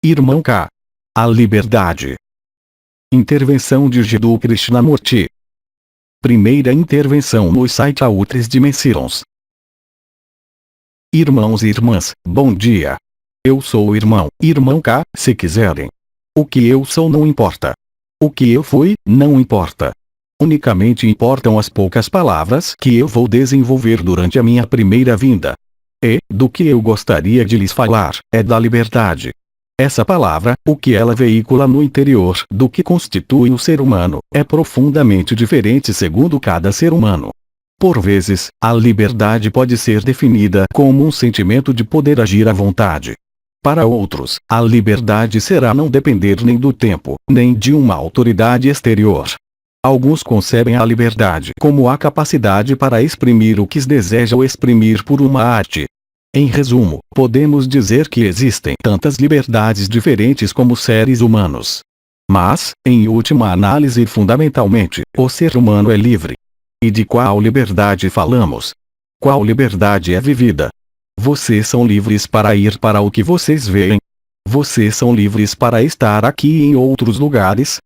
Irmão K. A liberdade. Intervenção de Jiddu Krishnamurti. Primeira intervenção no site Outras Dimensões. Irmãos e irmãs, bom dia. Eu sou o irmão K, se quiserem. O que eu sou não importa. O que eu fui, não importa. Unicamente importam as poucas palavras que eu vou desenvolver durante a minha primeira vinda. E, do que eu gostaria de lhes falar, é da liberdade. Essa palavra, o que ela veicula no interior do que constitui o ser humano, é profundamente diferente segundo cada ser humano. Por vezes, a liberdade pode ser definida como um sentimento de poder agir à vontade. Para outros, a liberdade será não depender nem do tempo, nem de uma autoridade exterior. Alguns concebem a liberdade como a capacidade para exprimir o que desejam exprimir por uma arte. Em resumo, podemos dizer que existem tantas liberdades diferentes como seres humanos. Mas, em última análise e fundamentalmente, o ser humano é livre. E de qual liberdade falamos? Qual liberdade é vivida? Vocês são livres para ir para o que vocês veem? Vocês são livres para estar aqui em outros lugares?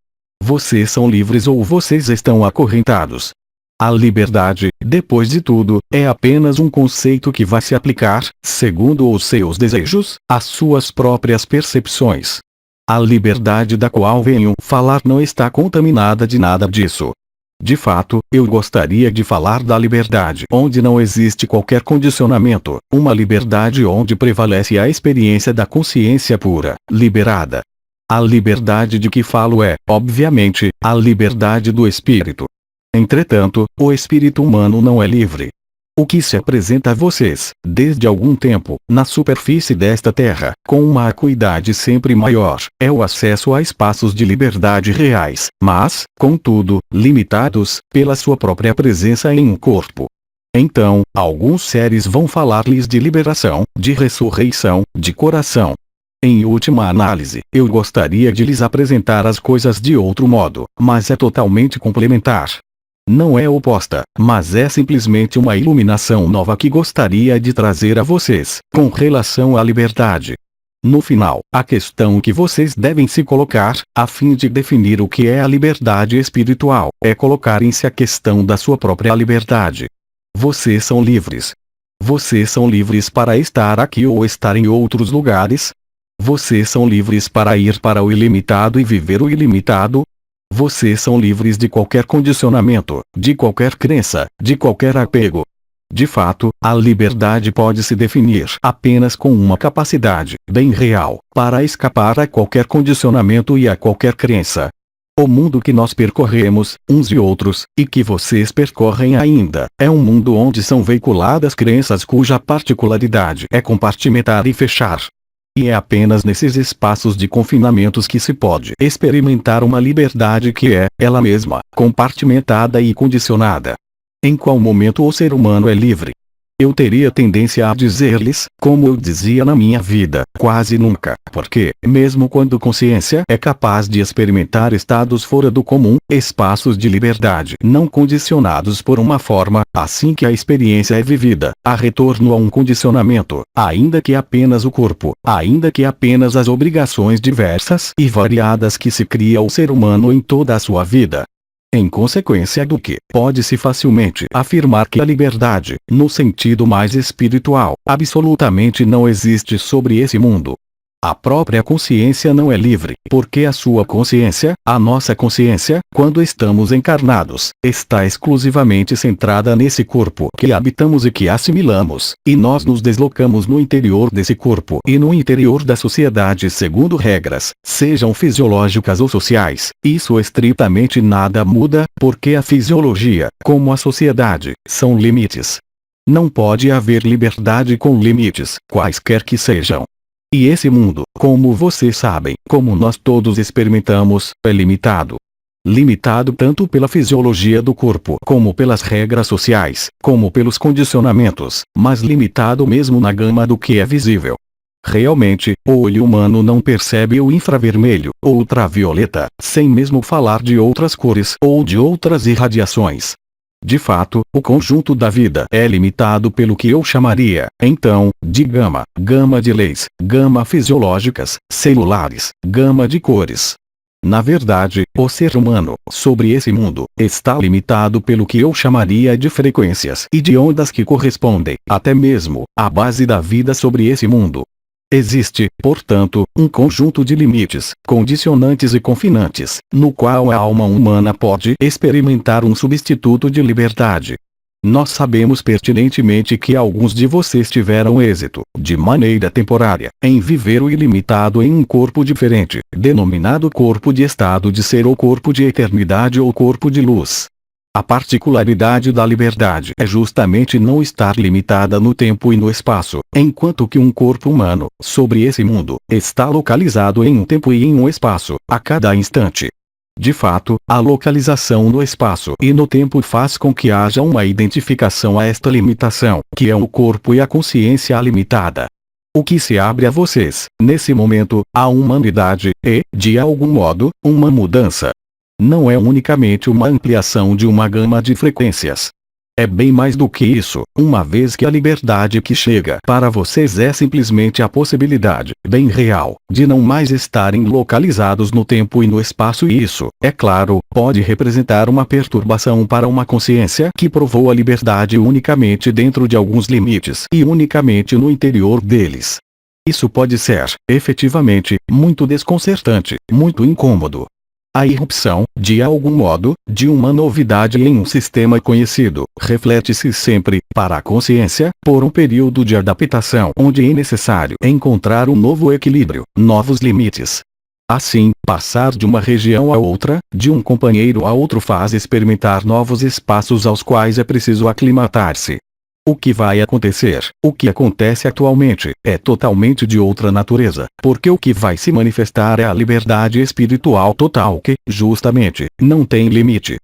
Vocês são livres ou vocês estão acorrentados? A liberdade, depois de tudo, é apenas um conceito que vai se aplicar, segundo os seus desejos, às suas próprias percepções. A liberdade da qual venho falar não está contaminada de nada disso. De fato, eu gostaria de falar da liberdade onde não existe qualquer condicionamento, uma liberdade onde prevalece a experiência da consciência pura, liberada. A liberdade de que falo é, obviamente, a liberdade do espírito. Entretanto, o espírito humano não é livre. O que se apresenta a vocês, desde algum tempo, na superfície desta terra, com uma acuidade sempre maior, é o acesso a espaços de liberdade reais, mas, contudo, limitados, pela sua própria presença em um corpo. Então, alguns seres vão falar-lhes de liberação, de ressurreição, de coração. Em última análise, eu gostaria de lhes apresentar as coisas de outro modo, mas é totalmente complementar. Não é oposta, mas é simplesmente uma iluminação nova que gostaria de trazer a vocês, com relação à liberdade. No final, a questão que vocês devem se colocar, a fim de definir o que é a liberdade espiritual, é colocarem-se a questão da sua própria liberdade. Vocês são livres. Vocês são livres para estar aqui ou estar em outros lugares? Vocês são livres para ir para o ilimitado e viver o ilimitado? Vocês são livres de qualquer condicionamento, de qualquer crença, de qualquer apego. De fato, a liberdade pode se definir apenas com uma capacidade, bem real, para escapar a qualquer condicionamento e a qualquer crença. O mundo que nós percorremos, uns e outros, e que vocês percorrem ainda, é um mundo onde são veiculadas crenças cuja particularidade é compartimentar e fechar. E é apenas nesses espaços de confinamentos que se pode experimentar uma liberdade que é, ela mesma, compartimentada e condicionada. Em qual momento o ser humano é livre? Eu teria tendência a dizer-lhes, como eu dizia na minha vida, quase nunca, porque, mesmo quando consciência é capaz de experimentar estados fora do comum, espaços de liberdade não condicionados por uma forma, assim que a experiência é vivida, há retorno a um condicionamento, ainda que apenas o corpo, ainda que apenas as obrigações diversas e variadas que se cria o ser humano em toda a sua vida. Em consequência do que, pode-se facilmente afirmar que a liberdade, no sentido mais espiritual, absolutamente não existe sobre esse mundo. A própria consciência não é livre, porque a sua consciência, a nossa consciência, quando estamos encarnados, está exclusivamente centrada nesse corpo que habitamos e que assimilamos, e nós nos deslocamos no interior desse corpo e no interior da sociedade segundo regras, sejam fisiológicas ou sociais. Isso estritamente nada muda, porque a fisiologia, como a sociedade, são limites. Não pode haver liberdade com limites, quaisquer que sejam. E esse mundo, como vocês sabem, como nós todos experimentamos, é limitado. Limitado tanto pela fisiologia do corpo como pelas regras sociais, como pelos condicionamentos, mas limitado mesmo na gama do que é visível. Realmente, o olho humano não percebe o infravermelho, ou ultravioleta, sem mesmo falar de outras cores ou de outras irradiações. De fato, o conjunto da vida é limitado pelo que eu chamaria, então, de gama de leis, gama fisiológicas, celulares, gama de cores. Na verdade, o ser humano, sobre esse mundo, está limitado pelo que eu chamaria de frequências e de ondas que correspondem, até mesmo, à base da vida sobre esse mundo. Existe, portanto, um conjunto de limites, condicionantes e confinantes, no qual a alma humana pode experimentar um substituto de liberdade. Nós sabemos pertinentemente que alguns de vocês tiveram êxito, de maneira temporária, em viver o ilimitado em um corpo diferente, denominado corpo de estado de ser ou corpo de eternidade ou corpo de luz. A particularidade da liberdade é justamente não estar limitada no tempo e no espaço, enquanto que um corpo humano, sobre esse mundo, está localizado em um tempo e em um espaço, a cada instante. De fato, a localização no espaço e no tempo faz com que haja uma identificação a esta limitação, que é o corpo e a consciência limitada. O que se abre a vocês, nesse momento, a humanidade, é, de algum modo, uma mudança. Não é unicamente uma ampliação de uma gama de frequências. É bem mais do que isso, uma vez que a liberdade que chega para vocês é simplesmente a possibilidade, bem real, de não mais estarem localizados no tempo e no espaço e isso, é claro, pode representar uma perturbação para uma consciência que provou a liberdade unicamente dentro de alguns limites e unicamente no interior deles. Isso pode ser, efetivamente, muito desconcertante, muito incômodo. A irrupção, de algum modo, de uma novidade em um sistema conhecido, reflete-se sempre, para a consciência, por um período de adaptação onde é necessário encontrar um novo equilíbrio, novos limites. Assim, passar de uma região a outra, de um companheiro a outro faz experimentar novos espaços aos quais é preciso aclimatar-se. O que vai acontecer, o que acontece atualmente, é totalmente de outra natureza, porque o que vai se manifestar é a liberdade espiritual total que, justamente, não tem limite.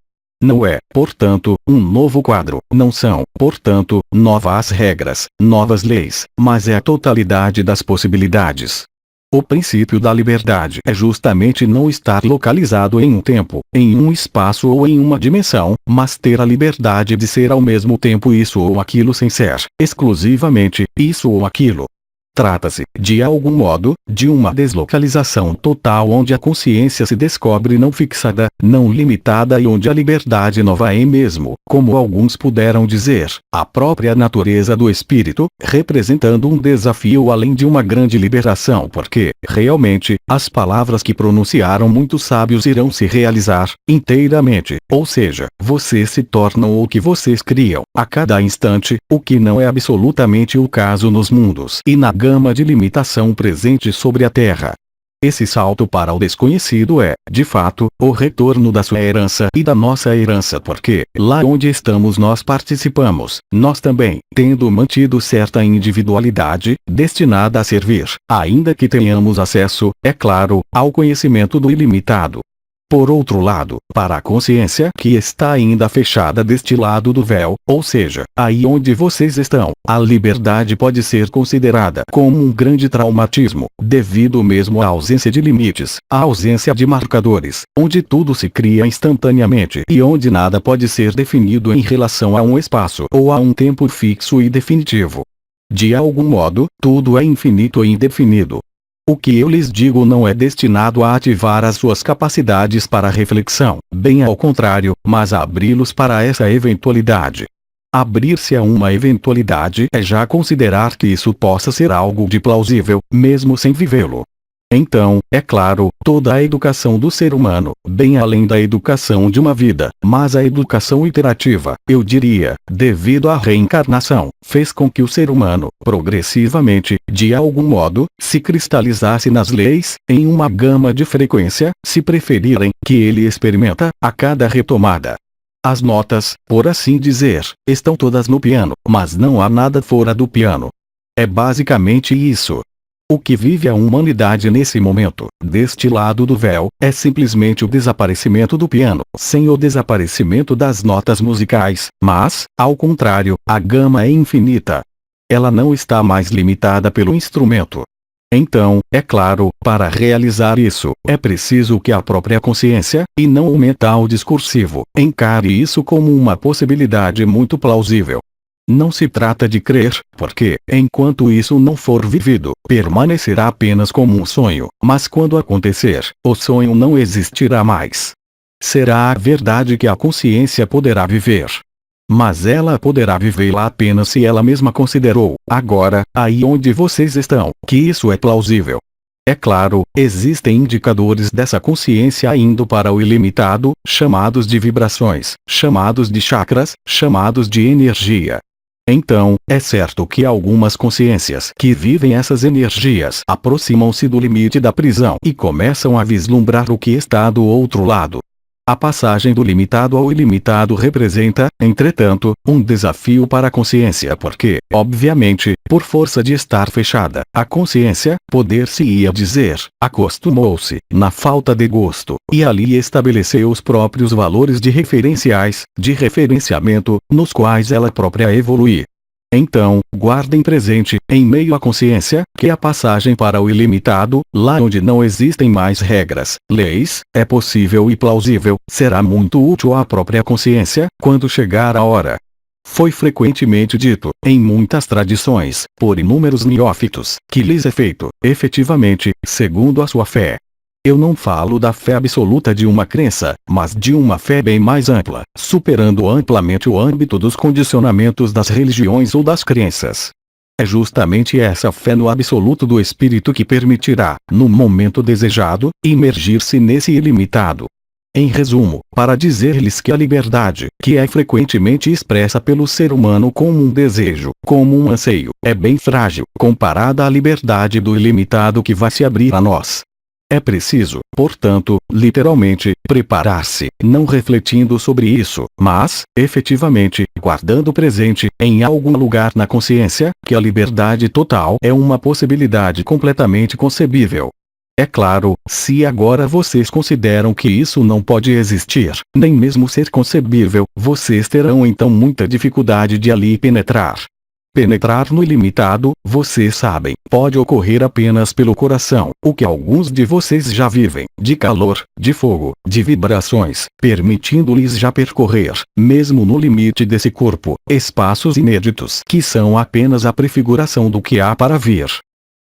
Não é, portanto, um novo quadro, não são, portanto, novas regras, novas leis, mas é a totalidade das possibilidades. O princípio da liberdade é justamente não estar localizado em um tempo, em um espaço ou em uma dimensão, mas ter a liberdade de ser ao mesmo tempo isso ou aquilo sem ser, exclusivamente, isso ou aquilo. Trata-se, de algum modo, de uma deslocalização total onde a consciência se descobre não fixada, não limitada e onde a liberdade nova é mesmo, como alguns puderam dizer, a própria natureza do espírito, representando um desafio além de uma grande liberação porque, realmente, as palavras que pronunciaram muitos sábios irão se realizar, inteiramente, ou seja, vocês se tornam o que vocês criam, a cada instante, o que não é absolutamente o caso nos mundos e na gama de limitação presente sobre a Terra. Esse salto para o desconhecido é, de fato, o retorno da sua herança e da nossa herança porque, lá onde estamos nós participamos, nós também, tendo mantido certa individualidade, destinada a servir, ainda que tenhamos acesso, é claro, ao conhecimento do ilimitado. Por outro lado, para a consciência que está ainda fechada deste lado do véu, ou seja, aí onde vocês estão, a liberdade pode ser considerada como um grande traumatismo, devido mesmo à ausência de limites, à ausência de marcadores, onde tudo se cria instantaneamente e onde nada pode ser definido em relação a um espaço ou a um tempo fixo e definitivo. De algum modo, tudo é infinito e indefinido. O que eu lhes digo não é destinado a ativar as suas capacidades para reflexão, bem ao contrário, mas a abri-los para essa eventualidade. Abrir-se a uma eventualidade é já considerar que isso possa ser algo de plausível, mesmo sem vivê-lo. Então, é claro, toda a educação do ser humano, bem além da educação de uma vida, mas a educação iterativa, eu diria, devido à reencarnação, fez com que o ser humano, progressivamente, de algum modo, se cristalizasse nas leis, em uma gama de frequência, se preferirem, que ele experimenta, a cada retomada. As notas, por assim dizer, estão todas no piano, mas não há nada fora do piano. É basicamente isso. O que vive a humanidade nesse momento, deste lado do véu, é simplesmente o desaparecimento do piano, sem o desaparecimento das notas musicais, mas, ao contrário, a gama é infinita. Ela não está mais limitada pelo instrumento. Então, é claro, para realizar isso, é preciso que a própria consciência, e não o mental discursivo, encare isso como uma possibilidade muito plausível. Não se trata de crer, porque, enquanto isso não for vivido, permanecerá apenas como um sonho, mas quando acontecer, o sonho não existirá mais. Será a verdade que a consciência poderá viver. Mas ela poderá vivê-la apenas se ela mesma considerou, agora, aí onde vocês estão, que isso é plausível. É claro, existem indicadores dessa consciência indo para o ilimitado, chamados de vibrações, chamados de chakras, chamados de energia. Então, é certo que algumas consciências que vivem essas energias aproximam-se do limite da prisão e começam a vislumbrar o que está do outro lado. A passagem do limitado ao ilimitado representa, entretanto, um desafio para a consciência porque, obviamente, por força de estar fechada, a consciência, poder-se-ia dizer, acostumou-se, na falta de gosto, e ali estabeleceu os próprios valores de referenciais, de referenciamento, nos quais ela própria evolui. Então, guardem presente, em meio à consciência, que a passagem para o ilimitado, lá onde não existem mais regras, leis, é possível e plausível, será muito útil à própria consciência, quando chegar a hora. Foi frequentemente dito, em muitas tradições, por inúmeros neófitos, que lhes é feito, efetivamente, segundo a sua fé. Eu não falo da fé absoluta de uma crença, mas de uma fé bem mais ampla, superando amplamente o âmbito dos condicionamentos das religiões ou das crenças. É justamente essa fé no absoluto do espírito que permitirá, no momento desejado, imergir-se nesse ilimitado. Em resumo, para dizer-lhes que a liberdade, que é frequentemente expressa pelo ser humano como um desejo, como um anseio, é bem frágil, comparada à liberdade do ilimitado que vai se abrir a nós. É preciso, portanto, literalmente, preparar-se, não refletindo sobre isso, mas, efetivamente, guardando presente, em algum lugar na consciência, que a liberdade total é uma possibilidade completamente concebível. É claro, se agora vocês consideram que isso não pode existir, nem mesmo ser concebível, vocês terão então muita dificuldade de ali penetrar. Penetrar no ilimitado, vocês sabem, pode ocorrer apenas pelo coração, o que alguns de vocês já vivem, de calor, de fogo, de vibrações, permitindo-lhes já percorrer, mesmo no limite desse corpo, espaços inéditos que são apenas a prefiguração do que há para vir.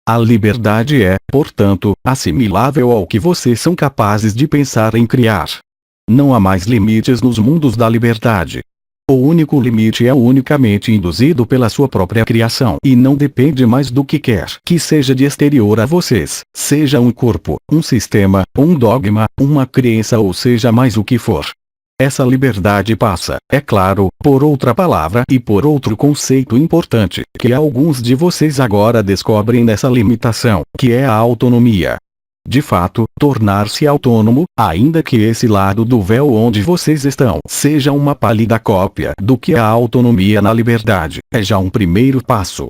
A liberdade é, portanto, assimilável ao que vocês são capazes de pensar em criar. Não há mais limites nos mundos da liberdade. O único limite é unicamente induzido pela sua própria criação e não depende mais do que quer que seja de exterior a vocês, seja um corpo, um sistema, um dogma, uma crença ou seja mais o que for. Essa liberdade passa, é claro, por outra palavra e por outro conceito importante, que alguns de vocês agora descobrem nessa limitação, que é a autonomia. De fato, tornar-se autônomo, ainda que esse lado do véu onde vocês estão seja uma pálida cópia do que é a autonomia na liberdade, é já um primeiro passo.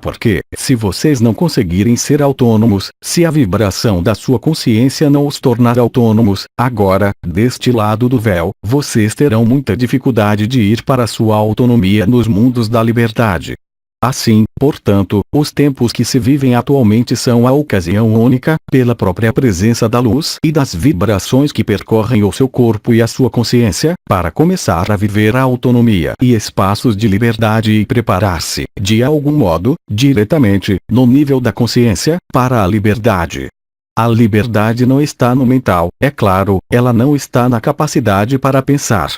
Porque, se vocês não conseguirem ser autônomos, se a vibração da sua consciência não os tornar autônomos, agora, deste lado do véu, vocês terão muita dificuldade de ir para a sua autonomia nos mundos da liberdade. Assim, portanto, os tempos que se vivem atualmente são a ocasião única, pela própria presença da luz e das vibrações que percorrem o seu corpo e a sua consciência, para começar a viver a autonomia e espaços de liberdade e preparar-se, de algum modo, diretamente, no nível da consciência, para a liberdade. A liberdade não está no mental, é claro, ela não está na capacidade para pensar.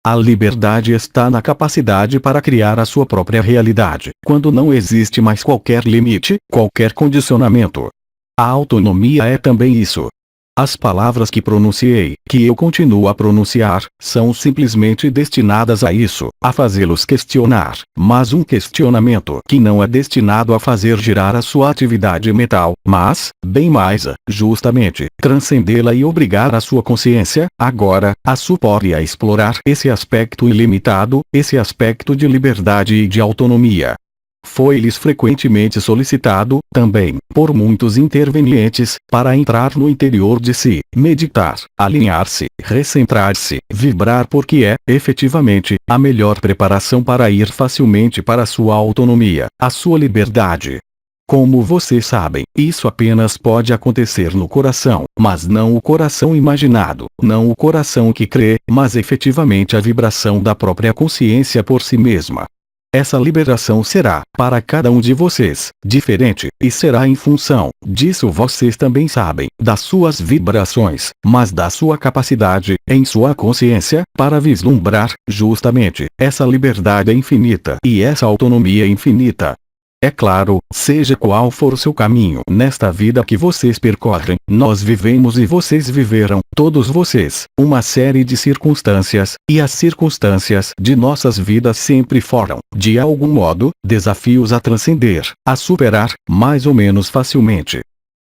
A liberdade está na capacidade para criar a sua própria realidade, quando não existe mais qualquer limite, qualquer condicionamento. A autonomia é também isso. As palavras que pronunciei, que eu continuo a pronunciar, são simplesmente destinadas a isso, a fazê-los questionar, mas um questionamento que não é destinado a fazer girar a sua atividade mental, mas, bem mais, justamente, transcendê-la e obrigar a sua consciência, agora, a supor e a explorar esse aspecto ilimitado, esse aspecto de liberdade e de autonomia. Foi-lhes frequentemente solicitado, também, por muitos intervenientes, para entrar no interior de si, meditar, alinhar-se, recentrar-se, vibrar porque é, efetivamente, a melhor preparação para ir facilmente para a sua autonomia, a sua liberdade. Como vocês sabem, isso apenas pode acontecer no coração, mas não o coração imaginado, não o coração que crê, mas efetivamente a vibração da própria consciência por si mesma. Essa liberação será, para cada um de vocês, diferente, e será em função, disso vocês também sabem, das suas vibrações, mas da sua capacidade, em sua consciência, para vislumbrar, justamente, essa liberdade infinita e essa autonomia infinita. É claro, seja qual for o seu caminho nesta vida que vocês percorrem, nós vivemos e vocês viveram, todos vocês, uma série de circunstâncias, e as circunstâncias de nossas vidas sempre foram, de algum modo, desafios a transcender, a superar, mais ou menos facilmente.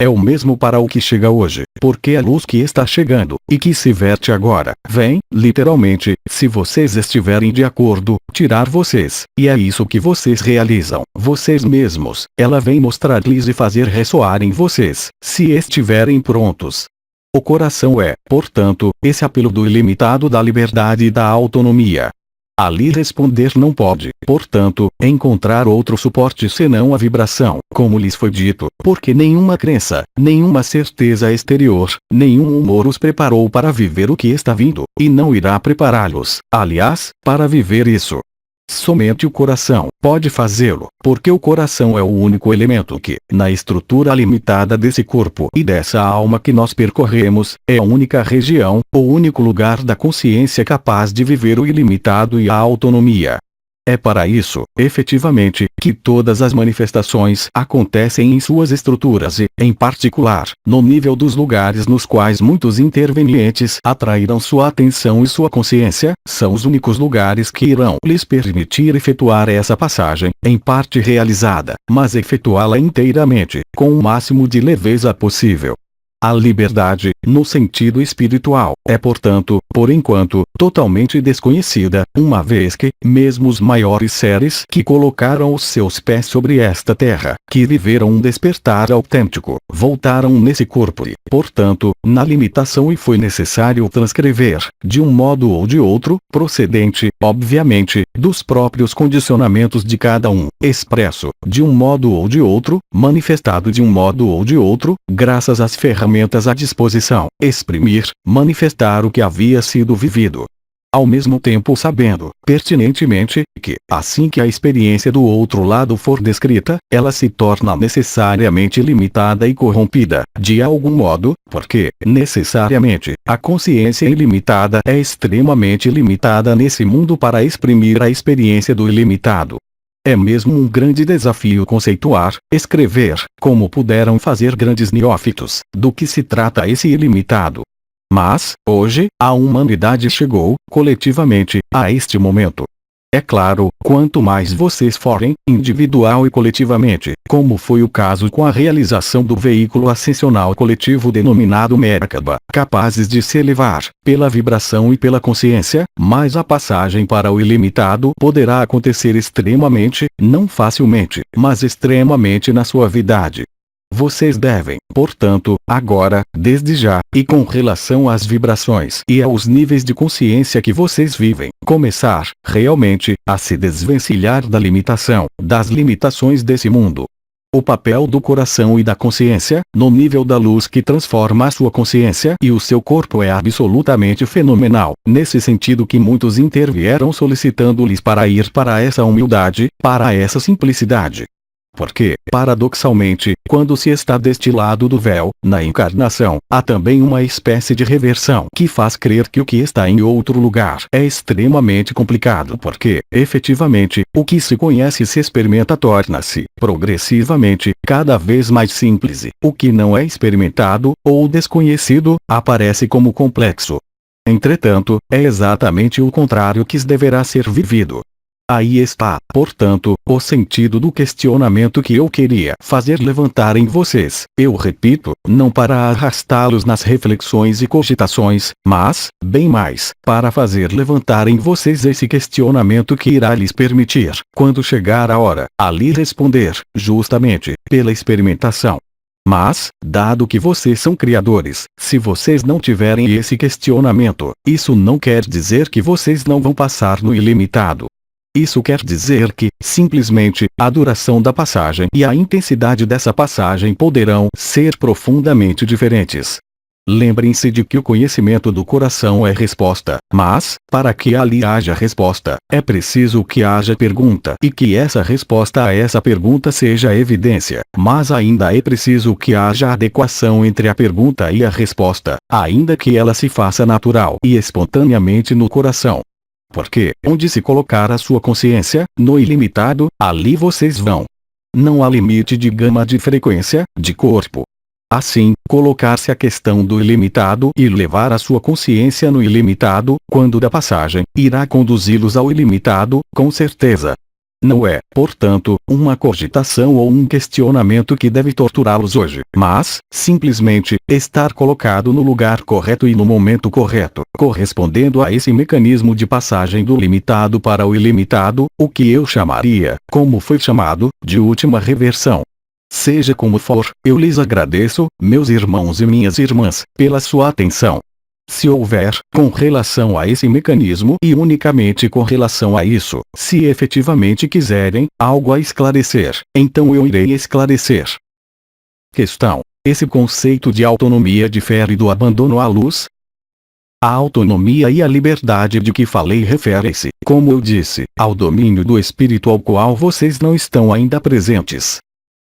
É o mesmo para o que chega hoje, porque a luz que está chegando, e que se verte agora, vem, literalmente, se vocês estiverem de acordo, tirar vocês, e é isso que vocês realizam, vocês mesmos, ela vem mostrar-lhes e fazer ressoar em vocês, se estiverem prontos. O coração é, portanto, esse apelo do ilimitado da liberdade e da autonomia. Ali responder não pode, portanto, encontrar outro suporte senão a vibração, como lhes foi dito, porque nenhuma crença, nenhuma certeza exterior, nenhum humor os preparou para viver o que está vindo, e não irá prepará-los, aliás, para viver isso. Somente o coração pode fazê-lo, porque o coração é o único elemento que, na estrutura limitada desse corpo e dessa alma que nós percorremos, é a única região, o único lugar da consciência capaz de viver o ilimitado e a autonomia. É para isso, efetivamente, que todas as manifestações acontecem em suas estruturas e, em particular, no nível dos lugares nos quais muitos intervenientes atraíram sua atenção e sua consciência, são os únicos lugares que irão lhes permitir efetuar essa passagem, em parte realizada, mas efetuá-la inteiramente, com o máximo de leveza possível. A liberdade, no sentido espiritual, é portanto, por enquanto, totalmente desconhecida, uma vez que, mesmo os maiores seres que colocaram os seus pés sobre esta terra, que viveram um despertar autêntico, voltaram nesse corpo e, portanto, na limitação e foi necessário transcrever, de um modo ou de outro, procedente, obviamente, dos próprios condicionamentos de cada um, expresso, de um modo ou de outro, manifestado de um modo ou de outro, graças às ferramentas à disposição, exprimir, manifestar o que havia sido vivido. Ao mesmo tempo sabendo, pertinentemente, que, assim que a experiência do outro lado for descrita, ela se torna necessariamente limitada e corrompida, de algum modo, porque, necessariamente, a consciência ilimitada é extremamente limitada nesse mundo para exprimir a experiência do ilimitado. É mesmo um grande desafio conceituar, escrever, como puderam fazer grandes neófitos, do que se trata esse ilimitado. Mas, hoje, a humanidade chegou, coletivamente, a este momento. É claro, quanto mais vocês forem, individual e coletivamente, como foi o caso com a realização do veículo ascensional coletivo denominado Merkaba, capazes de se elevar, pela vibração e pela consciência, mais a passagem para o ilimitado poderá acontecer extremamente, não facilmente, mas extremamente na suavidade. Vocês devem, portanto, agora, desde já, e com relação às vibrações e aos níveis de consciência que vocês vivem, começar, realmente, a se desvencilhar da limitação, das limitações desse mundo. O papel do coração e da consciência, no nível da luz que transforma a sua consciência e o seu corpo é absolutamente fenomenal, nesse sentido que muitos intervieram solicitando-lhes para ir para essa humildade, para essa simplicidade. Porque, paradoxalmente, quando se está deste lado do véu, na encarnação, há também uma espécie de reversão que faz crer que o que está em outro lugar é extremamente complicado porque, efetivamente, o que se conhece e se experimenta torna-se, progressivamente, cada vez mais simples e, o que não é experimentado, ou desconhecido, aparece como complexo. Entretanto, é exatamente o contrário que deverá ser vivido. Aí está, portanto, o sentido do questionamento que eu queria fazer levantar em vocês, eu repito, não para arrastá-los nas reflexões e cogitações, mas, bem mais, para fazer levantar em vocês esse questionamento que irá lhes permitir, quando chegar a hora, ali responder, justamente, pela experimentação. Mas, dado que vocês são criadores, se vocês não tiverem esse questionamento, isso não quer dizer que vocês não vão passar no ilimitado. Isso quer dizer que, simplesmente, a duração da passagem e a intensidade dessa passagem poderão ser profundamente diferentes. Lembrem-se de que o conhecimento do coração é resposta, mas, para que ali haja resposta, é preciso que haja pergunta e que essa resposta a essa pergunta seja evidência, mas ainda é preciso que haja adequação entre a pergunta e a resposta, ainda que ela se faça natural e espontaneamente no coração. Porque, onde se colocar a sua consciência, no ilimitado, ali vocês vão. Não há limite de gama de frequência, de corpo. Assim, colocar-se a questão do ilimitado e levar a sua consciência no ilimitado, quando da passagem, irá conduzi-los ao ilimitado, com certeza. Não é, portanto, uma cogitação ou um questionamento que deve torturá-los hoje, mas, simplesmente, estar colocado no lugar correto e no momento correto, correspondendo a esse mecanismo de passagem do limitado para o ilimitado, o que eu chamaria, como foi chamado, de última reversão. Seja como for, eu lhes agradeço, meus irmãos e minhas irmãs, pela sua atenção. Se houver, com relação a esse mecanismo e unicamente com relação a isso, se efetivamente quiserem, algo a esclarecer, então eu irei esclarecer. Questão: esse conceito de autonomia difere do abandono à luz? A autonomia e a liberdade de que falei refere-se, como eu disse, ao domínio do espírito ao qual vocês não estão ainda presentes.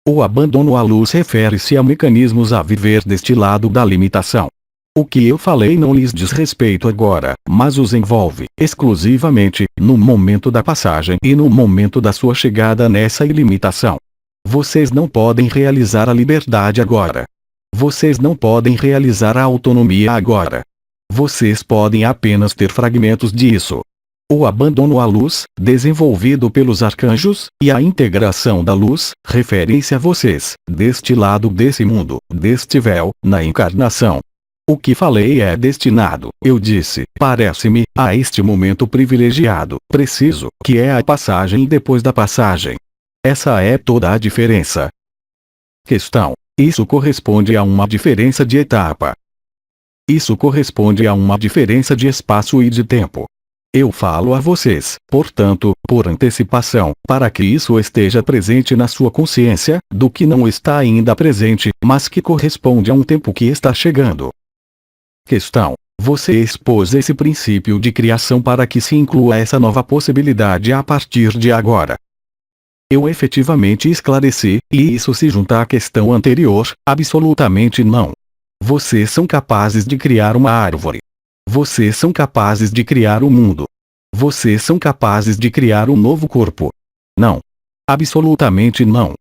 O abandono à luz refere-se a mecanismos a viver deste lado da limitação. O que eu falei não lhes diz respeito agora, mas os envolve, exclusivamente, no momento da passagem e no momento da sua chegada nessa ilimitação. Vocês não podem realizar a liberdade agora. Vocês não podem realizar a autonomia agora. Vocês podem apenas ter fragmentos disso. O abandono à luz, desenvolvido pelos arcanjos, e a integração da luz, referem-se a vocês, deste lado desse mundo, deste véu, na encarnação. O que falei é destinado, eu disse, parece-me, a este momento privilegiado, preciso, que é a passagem e depois da passagem. Essa é toda a diferença. Questão: isso corresponde a uma diferença de etapa. Isso corresponde a uma diferença de espaço e de tempo. Eu falo a vocês, portanto, por antecipação, para que isso esteja presente na sua consciência, do que não está ainda presente, mas que corresponde a um tempo que está chegando. Questão: você expôs esse princípio de criação para que se inclua essa nova possibilidade a partir de agora. Eu efetivamente esclareci, e isso se junta à questão anterior, absolutamente não. Vocês são capazes de criar uma árvore. Vocês são capazes de criar o mundo. Vocês são capazes de criar um novo corpo. Não. Absolutamente não.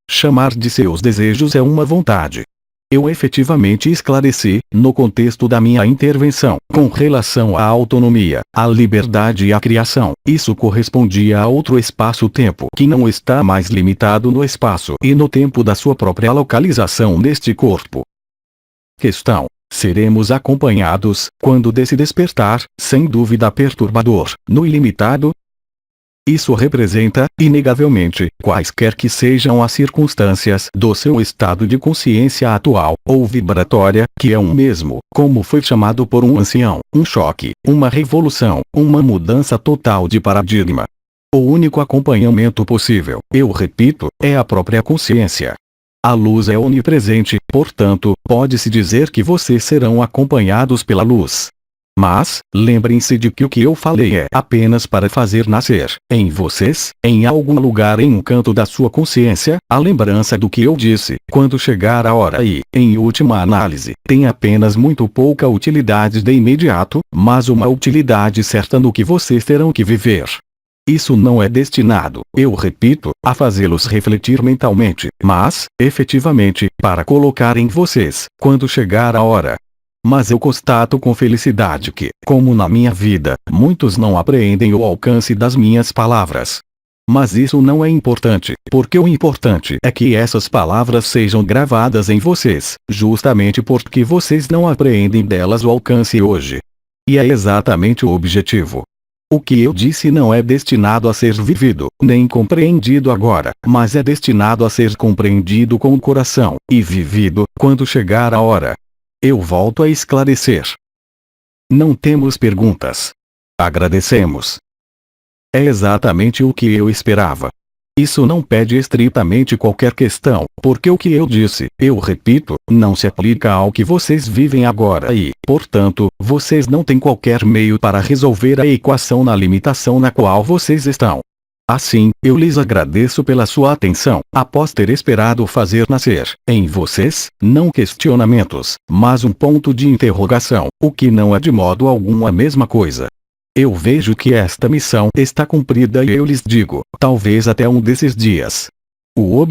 Chamar de seus desejos é uma vontade. Eu efetivamente esclareci, no contexto da minha intervenção, com relação à autonomia, à liberdade e à criação, isso correspondia a outro espaço-tempo que não está mais limitado no espaço e no tempo da sua própria localização neste corpo. Questão: seremos acompanhados, quando desse despertar, sem dúvida perturbador, no ilimitado? Isso representa, inegavelmente, quaisquer que sejam as circunstâncias do seu estado de consciência atual, ou vibratória, que é um mesmo, como foi chamado por um ancião, um choque, uma revolução, uma mudança total de paradigma. O único acompanhamento possível, eu repito, é a própria consciência. A luz é onipresente, portanto, pode-se dizer que vocês serão acompanhados pela luz. Mas, lembrem-se de que o que eu falei é apenas para fazer nascer, em vocês, em algum lugar em um canto da sua consciência, a lembrança do que eu disse, quando chegar a hora e, em última análise, tem apenas muito pouca utilidade de imediato, mas uma utilidade certa no que vocês terão que viver. Isso não é destinado, eu repito, a fazê-los refletir mentalmente, mas, efetivamente, para colocar em vocês, quando chegar a hora. Mas eu constato com felicidade que, como na minha vida, muitos não apreendem o alcance das minhas palavras. Mas isso não é importante, porque o importante é que essas palavras sejam gravadas em vocês, justamente porque vocês não apreendem delas o alcance hoje. E é exatamente o objetivo. O que eu disse não é destinado a ser vivido, nem compreendido agora, mas é destinado a ser compreendido com o coração, e vivido, quando chegar a hora. Eu volto a esclarecer. Não temos perguntas. Agradecemos. É exatamente o que eu esperava. Isso não pede estritamente qualquer questão, porque o que eu disse, eu repito, não se aplica ao que vocês vivem agora e, portanto, vocês não têm qualquer meio para resolver a equação na limitação na qual vocês estão. Assim, eu lhes agradeço pela sua atenção, após ter esperado fazer nascer, em vocês, não questionamentos, mas um ponto de interrogação, o que não é de modo algum a mesma coisa. Eu vejo que esta missão está cumprida e eu lhes digo, talvez até um desses dias. O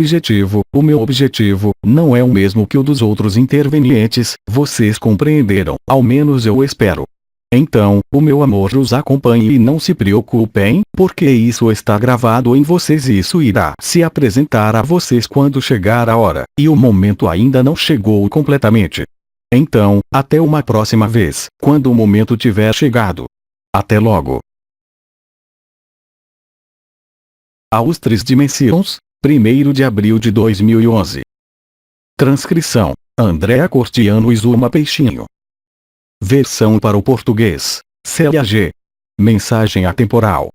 meu objetivo, não é o mesmo que o dos outros intervenientes, vocês compreenderam, ao menos eu espero. Então, o meu amor os acompanhe e não se preocupem, porque isso está gravado em vocês e isso irá se apresentar a vocês quando chegar a hora, e o momento ainda não chegou completamente. Então, até uma próxima vez, quando o momento tiver chegado. Até logo. Aos 3 Dimensões, 1º de abril de 2011. Transcrição: Andréa Cortiano e Zuma Peixinho. Versão para o português: Célia G. Mensagem atemporal.